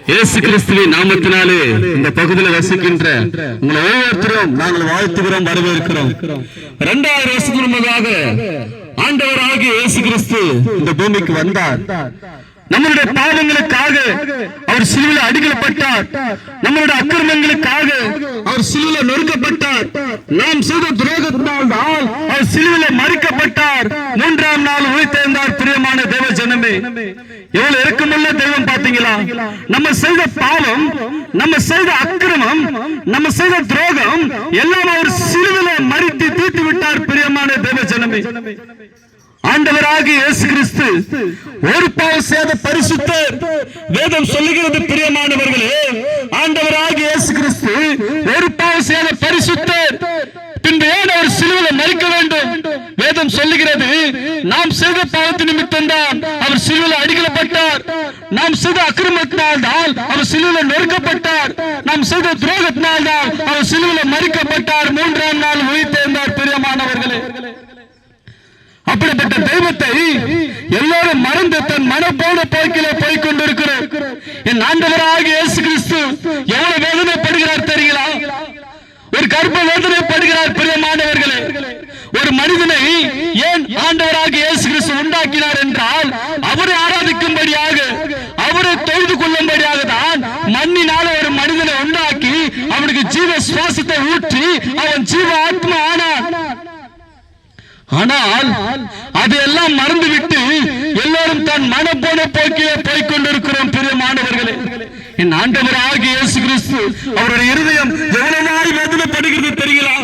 இயேசு கிறிஸ்துவின் நாமத்தினாலே இந்த பகுதியில் வசிக்கின்ற உங்களை ஒவ்வொருத்தரும் நாங்கள் வாழ்த்துகிறோம், வரவேற்கிறோம். 2000 வருஷத்துக்கு முன்னதாக ஆண்டவராகிய இயேசு கிறிஸ்து இந்த பூமிக்கு வந்தார். நம்மளுடைய பாவங்களுக்காக அவர் சிலுவையில் அடிக்கப்பட்டார். நம்மளுடைய அக்கிரமங்களுக்காக அவர் சிலுவையில் நொறுக்கப்பட்டார். நாம் செய்த துரோகத்தினால் அவர் சிலுவையில் மறிக்கப்பட்டார். 3ஆம் நாள் உயிர்த்தெழுந்தார். பிரியமான தேவ ஜனமே, எவ்வளவு இரக்கமுள்ள தெய்வம் பாத்தீங்களா? நம்ம செய்த பாவம், நம்ம செய்த அக்கிரமம், நம்ம செய்த துரோகம் எல்லாம் அவர் சிலுவையில் மறித்து தீர்த்து விட்டார். பிரியமான தேவ ஜனமே, ஆண்டவராகிய இயேசு கிறிஸ்து ஒரு பாவம் செய்த பரிசுத்தர். வேதம் சொல்லுகிறது பிரியமானவர்களே, ஆண்டவராகிய இயேசு கிறிஸ்து ஒரு பாவம் செய்த பரிசுத்தர். பின்பு ஏன் அவர் சிலுவையில் மறிக்க வேண்டும்? வேதம் சொல்லுகிறது, நாம் செய்த பாவத்தின் நிமித்தம் தான் அவர் சிலுவையில் அடிக்கப்பட்டார். நாம் செய்த அக்கிரமத்தினால் தான் அவர் சிலுவையில் நொறுக்கப்பட்டார். நாம் செய்த துரோகத்தினால் தான் அவர் சிலுவையில் மறிக்கப்பட்டார். 3ஆம் நாள் உயிர்த்தெழுந்தார். பிரியமானவர்களே, அப்படிப்பட்ட தெய்வத்தை எல்லாரும் மறந்து தன் மனப்போன போக்கிலே போய் கொண்டிருக்கிறோம். என் ஆண்டவராகிய இயேசு கிறிஸ்து எவ்வளவு வேதனைப்படுகிறார் தெரியுங்களா? ஒரு கர்ப்ப வேதனைப்படுகிறார். பிரியமானவர்களே, ஒரு மனிதனை ஏன் ஆண்டவராகிய இயேசு கிறிஸ்து உண்டாக்கினார் என்றால், அவரை ஆராதிக்கும்படியாக, அவரை தொழுது கொள்ளும்படியாக தான் மண்ணினால ஒரு மனிதனை உண்டாக்கி அவனுக்கு ஜீவ சுவாசத்தை ஊற்றி அவன் ஜீவ ஆத்மா ஆனான். ஆனால் அதையெல்லாம் மறந்துவிட்டு எல்லோரும் தன் மனப்போன போக்கிலே போய்கொண்டிருக்கிறோம். பிரியமானவர்களே, என் ஆண்டவராகிய இயேசு கிறிஸ்து அவருடைய இருதயம் எவ்வளவு வேதனைப்படுகிறது தெரியுங்களா?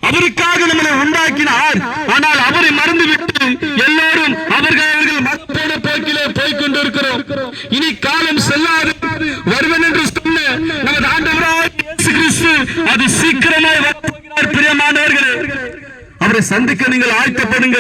அவருக்காக நம்மளை உண்டாக்கினார். ஆனால் அவரை மறந்துவிட்டு எல்லோரும் அவர்கள் மனப்போன போக்கிலே போய்கொண்டிருக்கிறோம். இனி காலம் செல்லாது, வருவன் என்று சொன்ன நமது ஆண்டவராகிய இயேசு கிறிஸ்து அது சீக்கிரமாய் வரப்போகிறார். பிரியமானவர்களே, அவரை சந்திக்க நீங்கள் ஆயத்தப்படுங்க.